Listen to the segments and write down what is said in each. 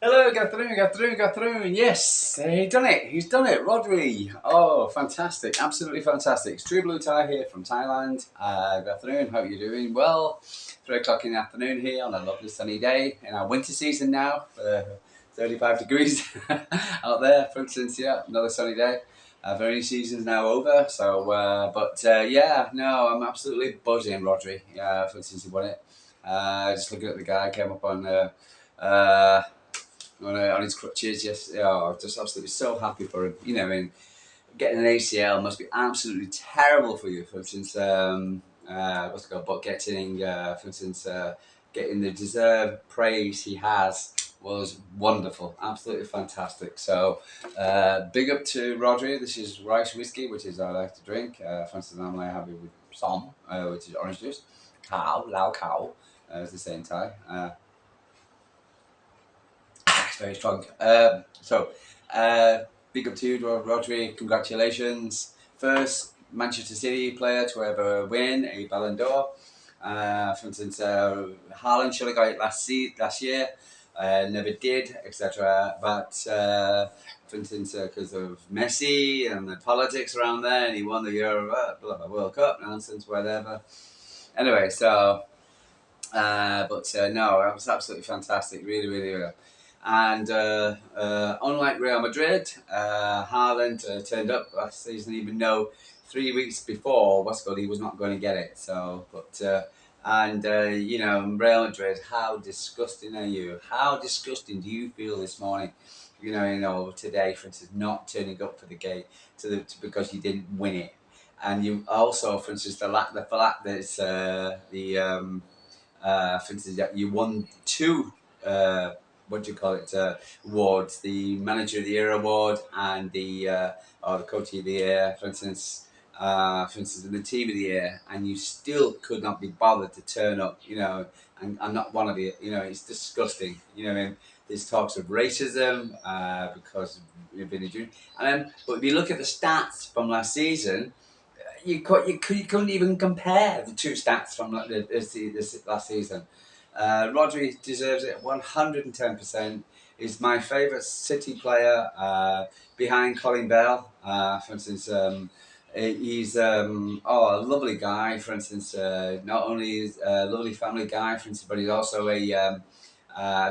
Hello, Catherine. Yes, he done it. He's done it. Rodri. Oh, fantastic. Absolutely fantastic. It's True Blue Tie here from Thailand. Good afternoon. Hope you're doing well. 3 o'clock in the afternoon here on a lovely sunny day in our winter season now. 35 degrees out there. For instance, yeah, another sunny day. Rainy season's now over. So, yeah, no, I'm absolutely buzzing, Rodri. Yeah, for instance, he won it. Just looking at the guy, came up on. Uh, on his crutches. Yes, I'm just absolutely so happy for him. Getting an ACL must be absolutely terrible for you. For instance, what's it called? But getting the deserved praise he has was wonderful, absolutely fantastic. So, big up to Rodri. This is rice whiskey, which is I like to drink. For instance, normally I have it with some, which is orange juice. Lao cow, as they say in Thai. It's very strong. Uh, Big up to you, Rodri. Congratulations. First Manchester City player to ever win a Ballon d'Or. For instance, Haaland should have got it last year. Never did, etc. But for instance, because of Messi and the politics around there, and he won the World Cup nonsense, whatever. Anyway, no, that was absolutely fantastic. Really, really, really. And unlike Real Madrid, Haaland turned up last season, even though 3 weeks before he was not going to get it. So, Real Madrid, how disgusting are you? How disgusting do you feel this morning? Today, for instance, not turning up for the game because you didn't win it, and you also, for instance, the fact that it's for instance, you won two. What do you call it? Awards: the Manager of the Year award and the Coach of the Year. For instance, in the Team of the Year, and you still could not be bothered to turn up. And not one of you. It's disgusting. I mean, there's talks of racism because you've been a junior. But if you look at the stats from last season, you couldn't even compare the two stats from this last season. Rodri deserves it 110%. He's my favourite City player behind Colin Bell. For instance, he's a lovely guy. For instance, not only is a lovely family guy, for instance, but he's also a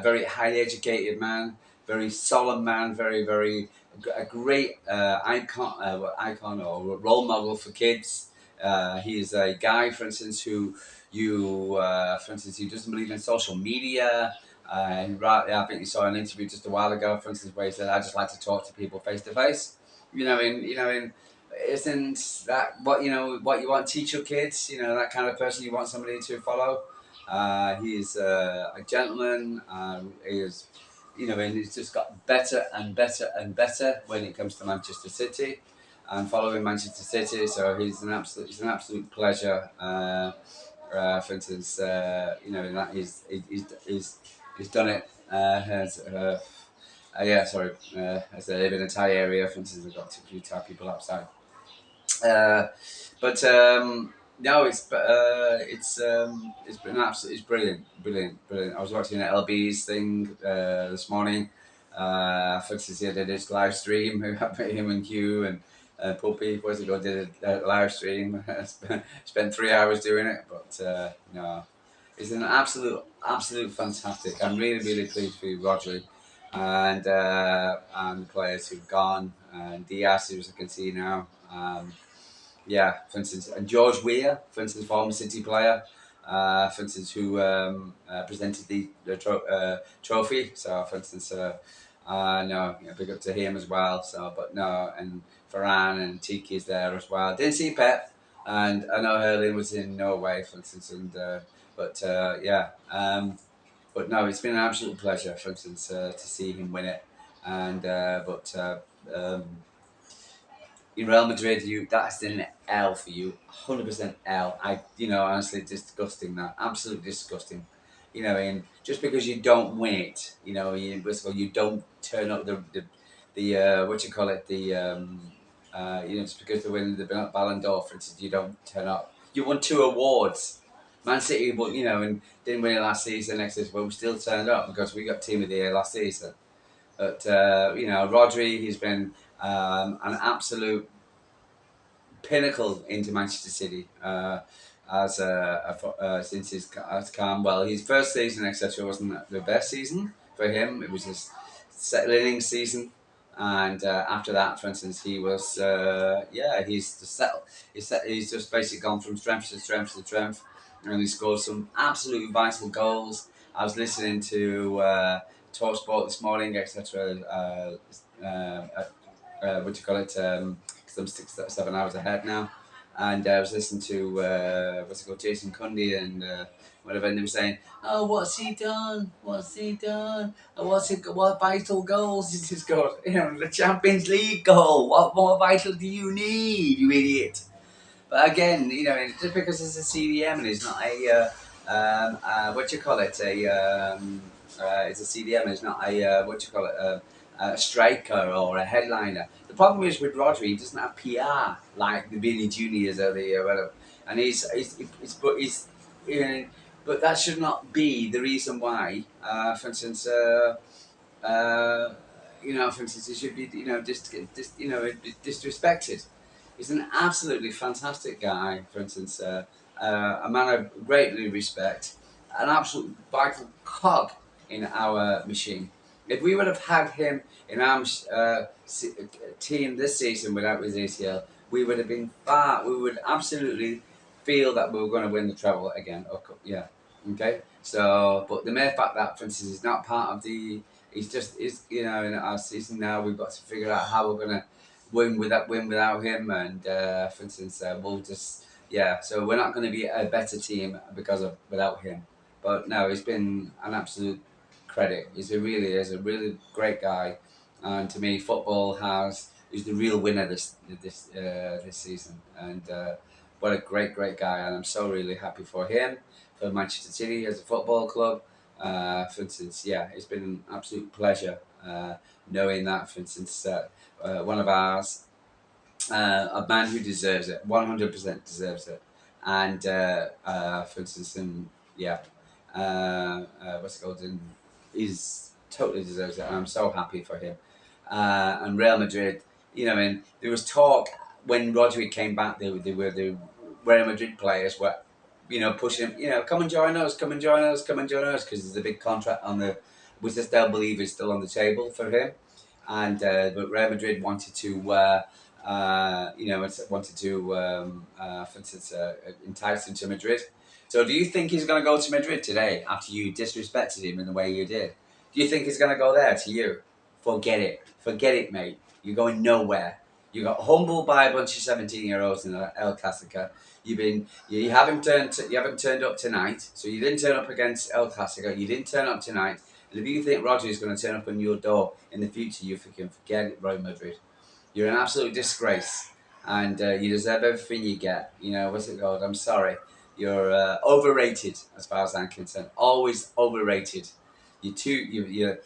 very highly educated man, very solemn man, very a great icon or role model for kids. He is a guy, for instance, for instance, who doesn't believe in social media. I think you saw an interview just a while ago, for instance, where he said, "I just like to talk to people face to face." Isn't that what you want to teach your kids? That kind of person you want somebody to follow. He is a gentleman. He is, and he's just got better and better and better when it comes to Manchester City and following Manchester City. So he's an absolute pleasure. For instance, in that he's done it. As I live in a Thai area, for instance, I've got a few Thai people outside. Uh, but no, it's been absolutely brilliant. I was watching an LB's thing this morning. For instance, he did his live stream. Him and Hugh and Puppy, did a live stream. Spent 3 hours doing it, but no, it's an absolute fantastic. I'm really pleased for you, Rodri, and the players who've gone, and Diaz, who I can see now. Yeah, for instance, and George Weah, for instance, former City player, for instance, who presented the trophy. So, for instance, no, big up to him as well. So, but no, and Varane and Tiki is there as well. Didn't see Pep, and I know Hurling was in Norway, for instance, yeah. But no, it's been an absolute pleasure, for instance, to see him win it, and um, in Real Madrid, that's an L for you, 100% L. Honestly, disgusting. That absolutely disgusting. And just because you don't win it, first of all, you don't turn up the what you call it, just because they win the Ballon d'Or, for instance, you don't turn up. You won 2 awards. Man City, and didn't win it last season. Next season, but we still turned up because we got Team of the Year last season. But Rodri, he's been an absolute pinnacle into Manchester City since his has come. Well, his first season, etc., wasn't the best season for him. It was his settling season, and after that, for instance, he was he's just settled. He's just basically gone from strength to strength to strength, and he scored some absolutely vital goals. I was listening to Talk Sport this morning, etc. What do you call it? Because I'm 6 7 hours ahead now, and I was listening to what's it called, Jason Cundy and whatever, and they were saying, "Oh, what's he done? What's he done? What vital goals has he scored? The Champions League goal. What more vital do you need, you idiot?" But again, just because it's a CDM and it's not a what do you call it? It's a CDM and it's not a what do you call it? A striker or a headliner. The problem is with Rodri, he doesn't have PR like the Billy Juniors or the whatever, and but that should not be the reason why. For instance. For instance, he should be, disrespected. He's an absolutely fantastic guy, for instance, a man I greatly respect, an absolute vital cog in our machine. If we would have had him in our team this season without his ACL, we would have been we would absolutely feel that we were going to win the treble again. Yeah, okay. So, but the mere fact that, for instance, he's not part of the in our season now. We've got to figure out how we're gonna win without him, and for instance, we'll just So we're not going to be a better team because of without him. But no, he's been an absolute credit. Really is a really great guy, and to me, football is the real winner this season, and what a great guy, and I'm so really happy for him, for Manchester City as a football club. For instance, it's been an absolute pleasure knowing that, for instance, one of ours, a man who deserves it, 100% deserves it. And for instance, what's it called? And he's totally deserves it. And I'm so happy for him. And Real Madrid, there was talk when Rodri came back. They were the Real Madrid players were, pushing him. Come and join us, come and join us, come and join us, because there's a big contract which I still believe is still on the table for him. And but Real Madrid wanted to. Wanted to, for instance, entice him to Madrid. So do you think he's going to go to Madrid today after you disrespected him in the way you did? Do you think he's going to go there to you? Forget it. Forget it, mate. You're going nowhere. You got humbled by a bunch of 17-year-olds in El Clasico. You haven't turned up tonight. So you didn't turn up against El Clasico. You didn't turn up tonight. And if you think Roger is going to turn up on your door in the future, you can forget it, Real Madrid. You're an absolute disgrace, and you deserve everything you get. What's it called? I'm sorry. You're overrated, as far as I'm concerned. Always overrated. I've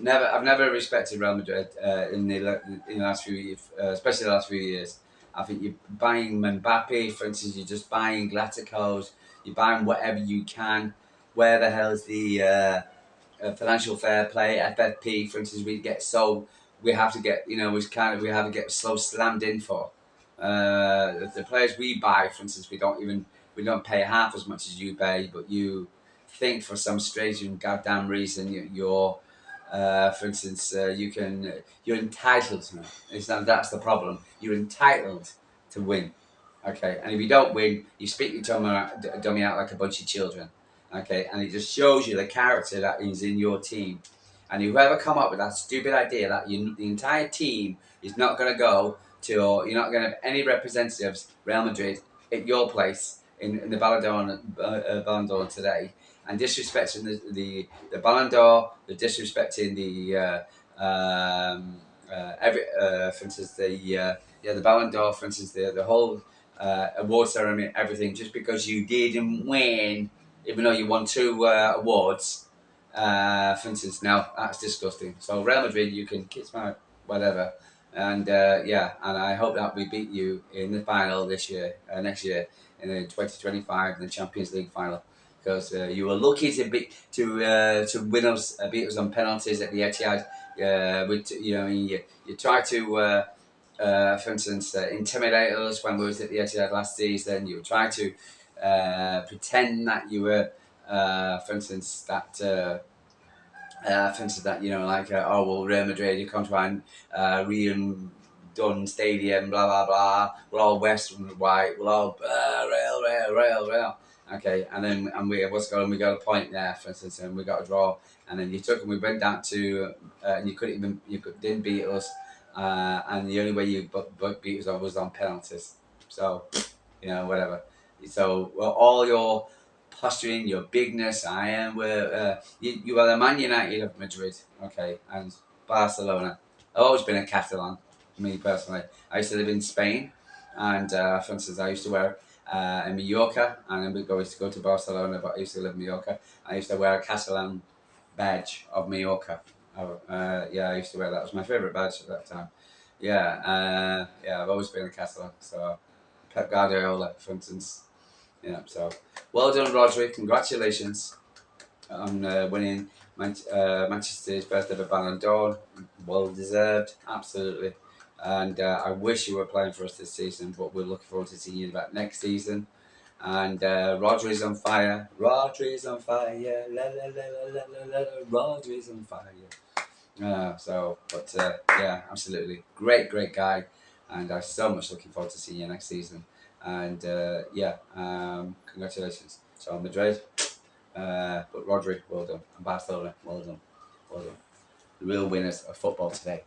never respected Real Madrid in the last few years, especially the last few years. I think you're buying Mbappe, for instance. You're just buying Galacticos. You're buying whatever you can. Where the hell is the financial fair play, FFP, for instance? We have to get, we have to get slammed in for. The players we buy, for instance, we don't pay half as much as you pay, but you think for some strange and goddamn reason for instance, you're entitled to it. That's the problem. You're entitled to win. Okay, and if you don't win, you speak your dummy out like a bunch of children. Okay, and it just shows you the character that is in your team. And whoever come up with that stupid idea that the entire team is not going to go to, or you're not going to have any representatives, Real Madrid, at your place in the Ballon d'Or today, and disrespecting the Ballon d'Or, the disrespecting for instance, the Ballon d'Or, for instance, the whole award ceremony, everything, just because you didn't win, even though you won two awards. For instance, now that's disgusting. So Real Madrid, you can kiss my whatever, and and I hope that we beat you in the final this year, next year, in the 2025 in the Champions League final, because you were lucky to win us, beat us on penalties at the Etihad. With you tried to. For instance, intimidate us when we was at the Etihad last season. You tried to pretend that you were, for instance, that like oh well, Real Madrid, you come to our redone stadium, blah blah blah. We're all West and white. We're all Real. Okay, and we what's going on? We got a point there, for instance, and we got a draw. And then you took and we went down to and didn't beat us. And the only way you beat us was on penalties. So whatever. So all your posturing, your bigness. I am where you are the Man United of Madrid, okay, and Barcelona. I've always been a Catalan, me personally. I used to live in Spain, and for instance, I used to wear in Mallorca, and I used to go to Barcelona, but I used to live in Mallorca. I used to wear a Catalan badge of Mallorca. Yeah, I used to wear that. It was my favourite badge at that time. Yeah, I've always been a Catalan. So Pep Guardiola, for instance. Yeah, so well done, Rodri. Congratulations on winning Manchester's first ever Ballon d'Or. Well deserved, absolutely. And I wish you were playing for us this season, but we're looking forward to seeing you back next season. And Rodri's on fire. Rodri's on fire. La la la la la la la. Rodri's on fire. Yeah, absolutely. Great guy. And I'm so much looking forward to seeing you next season. And congratulations. So Madrid, but Rodri, well done. And Barcelona, well done. The real winners of football today.